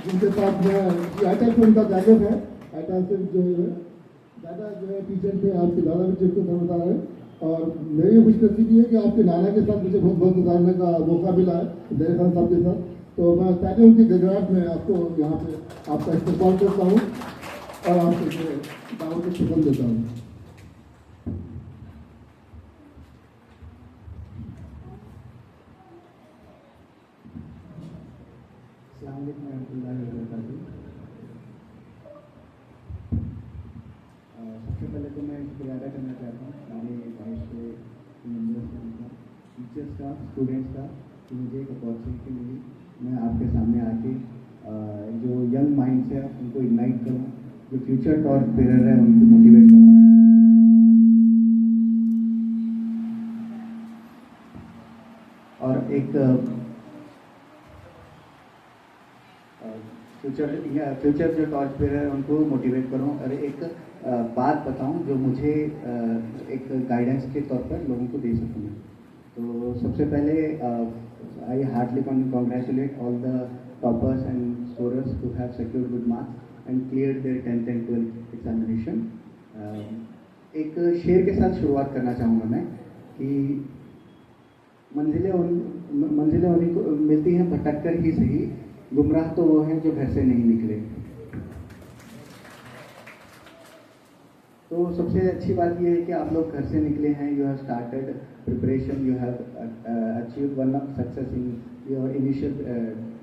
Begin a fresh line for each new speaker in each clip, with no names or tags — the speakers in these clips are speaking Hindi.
जिनके साथ मैं आईटा से उनका ताल्लुक है। आईटा से जो है दादा जो है टीचर थे, आपके दादा भी जिनको समझदार है, और मेरी खुशनसीबी है कि आपके नाना के साथ मुझे बहुत बहुत गुजारने का मौका मिला है दरिया खान साहब के साथ। तो मैं ताकि उनकी गजरात में आपको यहाँ पे आपका इस्तेमाल करता हूँ और आपको जो दावत को शुक्र देता हूँ।
सबसे पहले तो मैं शुक्रिया अदा करना चाहता हूँ मेरे देश के टीचर्स का, स्टूडेंट्स का, कि मुझे एक अपॉर्चुनिटी मिली मैं आपके सामने आके जो यंग माइंड्स है उनको इग्नाइट करूँ, जो फ्यूचर टॉर्च बेरर है उनको मोटिवेट करूँ। और एक फ्यूचर जो टॉर्च बेरर है उनको मोटिवेट करूँ और एक बात बताऊं जो मुझे एक गाइडेंस के तौर पर लोगों को दे सकूँ। तो सबसे पहले I heartily congratulate all the toppers and scorers who have secured good marks and cleared their 10th and 12th examination. एक शेर के साथ शुरुआत करना चाहूँगा मैं कि मंजिलें उन्हीं को मिलती हैं भटक कर ही सही, गुमराह तो वो हैं जो घर से नहीं निकले। तो सबसे अच्छी बात यह है कि आप लोग घर से निकले हैं, you have started preparation, you have achieved one of success in your initial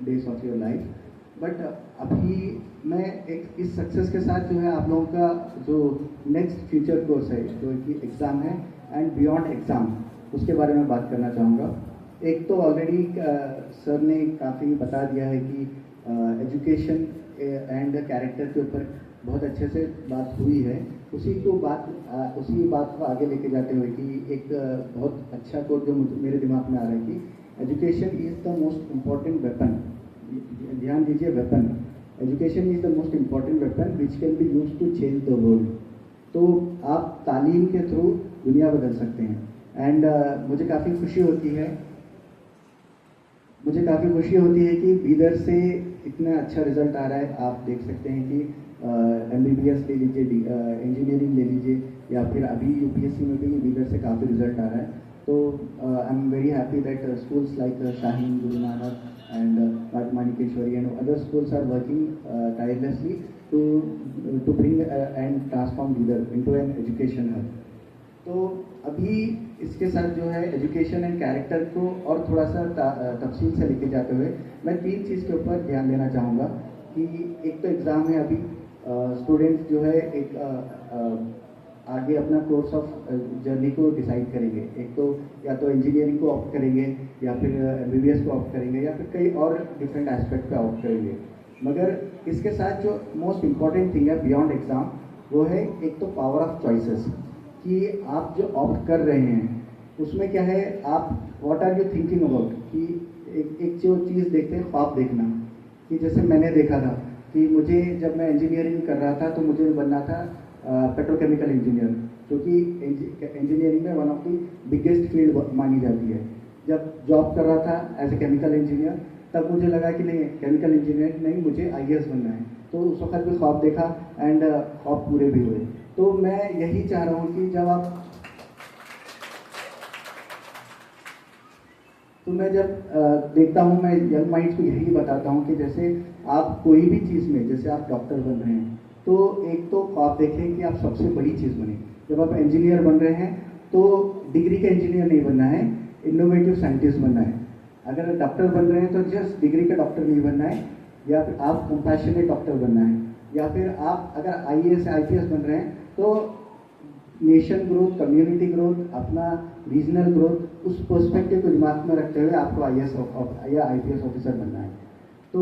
days of your life. But अभी मैं एक इस सक्सेस के साथ जो है आप लोगों का जो नेक्स्ट फ्यूचर कोर्स है जो कि एग्ज़ाम है एंड बियॉन्ड एग्ज़ाम, उसके बारे में बात करना चाहूँगा। एक तो ऑलरेडी सर ने काफ़ी बता दिया है कि एजुकेशन एंड कैरेक्टर के ऊपर बहुत अच्छे से बात हुई है। उसी बात को आगे लेके जाते हुए कि एक बहुत अच्छा कोट जो मेरे दिमाग में आ रहा है कि education is the most important weapon. ध्यान दीजिए, weapon. Education is the most important weapon which can be use to change the world. तो आप तालीम के थ्रू दुनिया बदल सकते हैं। एंड मुझे काफ़ी खुशी होती है कि बीदर से इतना अच्छा रिजल्ट आ रहा है। आप देख सकते हैं कि MBBS ले लीजिए, इंजीनियरिंग ले लीजिए, या फिर अभी UPSC में भी बीदर से काफ़ी रिजल्ट आ रहा है। तो I am very happy that schools like Shaheen, Guru Nanak and Manikeshwari and other schools are working tirelessly to bring and transform Bidar into an education hub. तो अभी इसके साथ जो है एजुकेशन एंड कैरेक्टर को और थोड़ा सा तफसील से लेके जाते हुए मैं 3 चीज़ के ऊपर ध्यान देना चाहूँगा कि एक तो एग्ज़ाम है अभी, स्टूडेंट्स जो है एक आगे अपना कोर्स ऑफ जर्नी को डिसाइड करेंगे। एक तो या तो इंजीनियरिंग को ऑप्ट करेंगे या फिर MBBS को ऑप्ट करेंगे या फिर कई और डिफरेंट एस्पेक्ट पे ऑप्ट करेंगे। मगर इसके साथ जो मोस्ट इम्पॉर्टेंट थिंग है बियॉन्ड एग्ज़ाम वो है एक तो पावर ऑफ चॉइसेस, कि आप जो ऑप्ट कर रहे हैं उसमें क्या है, आप what are you thinking about, कि एक जो चीज़ देखते हैं ख्वाब देखना। कि जैसे मैंने देखा था कि मुझे जब मैं इंजीनियरिंग कर रहा था तो मुझे बनना था पेट्रोकेमिकल इंजीनियर, जो कि इंजीनियरिंग में one of the biggest field मानी जाती है। जब जॉब कर रहा था एज ए केमिकल इंजीनियर तब मुझे लगा कि नहीं, केमिकल इंजीनियर नहीं, मुझे IAS बनना है। तो उस वक्त भी ख्वाब देखा एंड ख्वाब पूरे भी हुए। तो मैं यही चाह रहा हूँ कि जब देखता हूँ, मैं यंग माइंड्स को यही बताता हूँ कि जैसे आप कोई भी चीज़ में, जैसे आप डॉक्टर बन रहे हैं तो एक तो ख्वाब देखें कि आप सबसे बड़ी चीज़ बने। जब आप इंजीनियर बन रहे हैं तो डिग्री का इंजीनियर नहीं बनना है, इनोवेटिव साइंटिस्ट बनना है। अगर डॉक्टर बन रहे हैं तो जस्ट डिग्री का डॉक्टर नहीं बनना है, या फिर आप कंपैशनेट डॉक्टर बनना है, या फिर आप अगर IAS IPS बन रहे हैं तो नेशन ग्रोथ, कम्युनिटी ग्रोथ, अपना रीजनल ग्रोथ, उस पर्सपेक्टिव को दिमाग में रखते हुए आपको IAS या IPS ऑफिसर बनना है। तो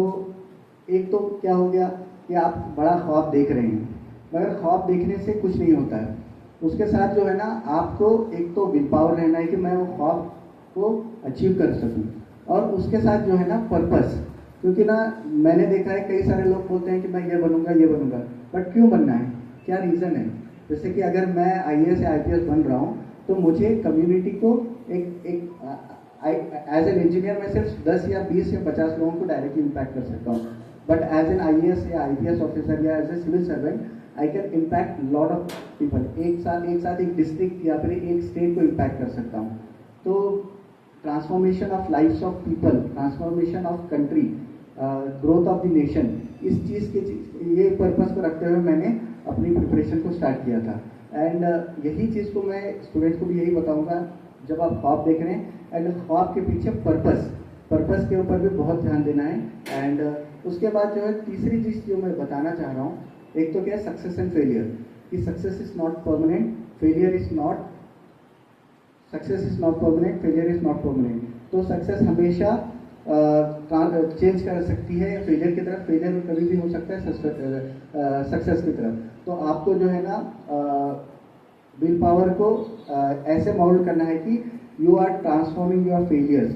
एक तो क्या हो गया कि आप बड़ा ख्वाब देख रहे हैं, मगर ख्वाब देखने से कुछ नहीं होता है। उसके साथ जो है ना, आपको एक तो विल पावर रहना है कि मैं वो ख्वाब को अचीव कर सकूं, और उसके साथ जो है ना पर्पस। क्योंकि ना मैंने देखा है कई सारे लोग बोलते हैं कि मैं ये बनूंगा, बट क्यों बनना है, क्या रीज़न है। जैसे कि अगर मैं IAS या IPS बन रहा हूँ तो मुझे कम्युनिटी को एज एन इंजीनियर मैं सिर्फ 10 या 20 या 50 लोगों को डायरेक्टली इम्पैक्ट कर सकता हूँ। बट एज एन IAS या IPS ऑफिसर या as a civil servant I can impact lot of people. एक साथ एक डिस्ट्रिक्ट या फिर एक स्टेट को इम्पैक्ट कर सकता हूँ। तो transformation of lifes of people, transformation of country, growth of the nation, इस चीज़ के ये पर्पस को रखते हुए मैंने अपनी प्रिपरेशन को स्टार्ट किया था। एंड यही चीज़ को मैं स्टूडेंट्स को भी यही बताऊंगा, जब आप ख्वाब देख रहे हैं एंड ख्वाब के पीछे पर्पस के ऊपर भी बहुत ध्यान देना है। एंड उसके बाद जो है तीसरी चीज़ जो मैं बताना चाह रहा हूँ, एक तो क्या है सक्सेस एंड फेलियर, कि success is not permanent, failure is not, success is not permanent, failure is not permanent. तो सक्सेस हमेशा चेंज कर सकती है फेलियर की तरफ, फेलियर कभी भी हो सकता है सक्सेस की तरफ। तो आपको जो है ना विल पावर को ऐसे मोल्ड करना है कि you are transforming your failures.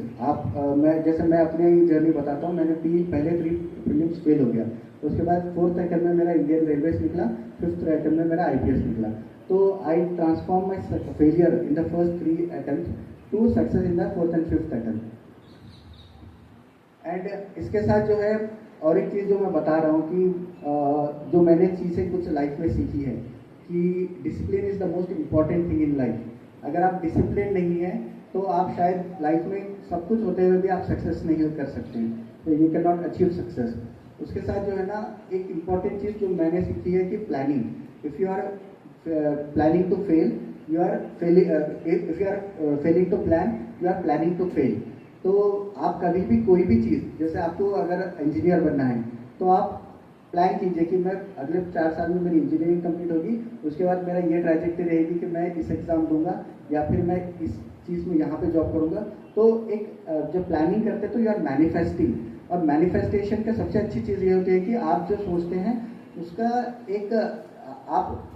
मैं अपने जर्नी बताता हूँ। मैंने पहले 3 प्रीलिम्स फेल हो गया, उसके बाद 4th अटेम्प्ट में मेरा इंडियन रेलवेज निकला, 5th अटेम्प्ट में मेरा IPS निकला। तो I transform my failure in the first 3 attempt to success in the 4th and 5th attempt. And इसके साथ जो है और एक चीज़ जो मैं बता रहा हूँ कि जो मैंने चीज़ें कुछ लाइफ में सीखी है कि discipline is the most important thing in life. अगर आप डिसिप्लिन नहीं है तो आप शायद लाइफ में सब कुछ होते हुए भी आप सक्सेस नहीं कर सकते हैं, तो you can not achieve success. उसके साथ जो है ना एक इम्पॉर्टेंट चीज़ जो मैंने सीखी है कि planning, if you are planning to fail, you are failing, if you are failing to plan, you are planning to fail. तो आप कभी भी कोई भी चीज़, जैसे आपको अगर इंजीनियर बनना है तो आप प्लान कीजिए कि मैं अगले 4 साल में मेरी इंजीनियरिंग कंप्लीट होगी, उसके बाद मेरा ये ट्रैजेक्टरी रहेगी कि मैं इस एग्ज़ाम दूंगा या फिर मैं इस चीज़ में यहाँ पे जॉब करूँगा। तो एक जब प्लानिंग करते हैं तो यू आर मैनिफेस्टिंग, और मैनिफेस्टेशन का सबसे अच्छी चीज़ ये होती है कि आप जो सोचते हैं उसका एक आप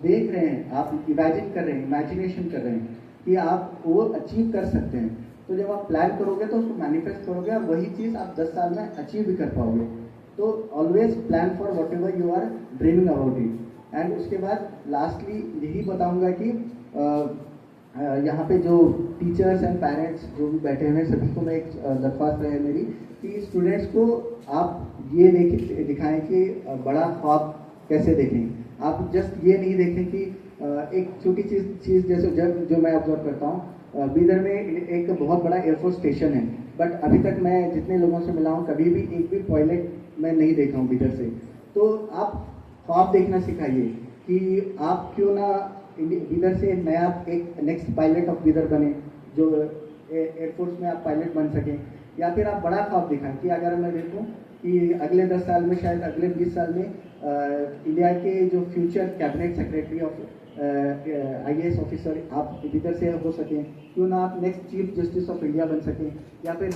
देख रहे हैं, आप इमेजिन कर रहे हैं, इमेजिनेशन कर रहे हैं कि आप वो अचीव कर सकते हैं। तो जब आप प्लान करोगे तो उसको मैनिफेस्ट करोगे और वही चीज़ आप 10 साल में अचीव भी कर पाओगे। तो always plan for whatever you are dreaming about it. And उसके बाद लास्टली यही बताऊंगा कि यहाँ पे जो टीचर्स एंड पेरेंट्स जो भी बैठे हुए हैं सभी को मैं एक दरख्वास्त है मेरी कि स्टूडेंट्स को आप ये दिखाएं कि बड़ा ख्वाब कैसे देखें। आप जस्ट ये नहीं देखें कि एक छोटी चीज़ जैसे जो मैं ऑब्जर्व करता हूँ, बीदर में एक बहुत बड़ा एयरफोर्स स्टेशन है, बट अभी तक मैं जितने लोगों से मिला हूँ कभी भी एक भी पायलट मैं नहीं देखा हूँ बीदर से। तो आप ख्वाब देखना सिखाइए कि आप क्यों ना बीदर से नया एक नेक्स्ट पायलट ऑफ बीदर बने, जो एयरफोर्स में आप पायलट बन सकें। या फिर आप बड़ा ख्वाब दिखाएं कि अगर मैं देखूं कि अगले 10 साल में, शायद अगले 20 साल में इंडिया के जो future cabinet secretary of IAS officer आप इधर से हो सकें, क्यों ना आप next chief justice of India बन सकें, या फिर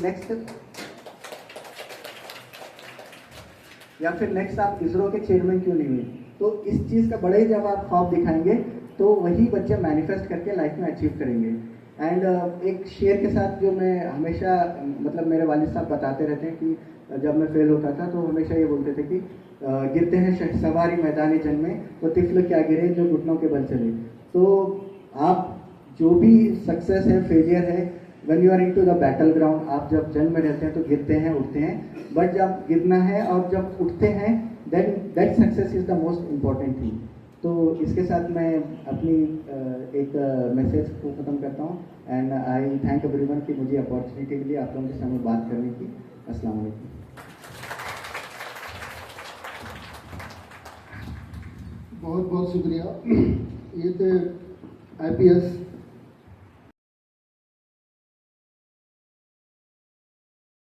नेक्स्ट आप इसरो के चेयरमैन क्यों नहीं हुए। तो इस चीज़ का बड़ा ही जब आप ख्वाब दिखाएंगे तो वही बच्चे मैनिफेस्ट करके लाइफ में अचीव करेंगे। एंड एक शेर के साथ जो मैं हमेशा मतलब मेरे वालिद साहब बताते रहते हैं कि जब मैं फेल होता था तो हमेशा ये बोलते थे कि गिरते हैं सवारी मैदानी जंग में तो तिफल क्या गिरे जो घुटनों के बल चले। तो आप जो भी सक्सेस है, फेलियर है, when you are into the battle ground, आप जब जंग में रहते हैं तो गिरते हैं, उठते हैं, बट जब गिरना है और जब उठते हैं then that success is the most important thing. तो इसके साथ मैं अपनी एक मैसेज को ख़त्म करता हूँ। एंड आई थैंक एवरीवन कि मुझे अपॉर्चुनिटी मिली आप लोगों के सामने बात करने की। अस्सलाम वालेकुम।
बहुत बहुत शुक्रिया। ये थे IPS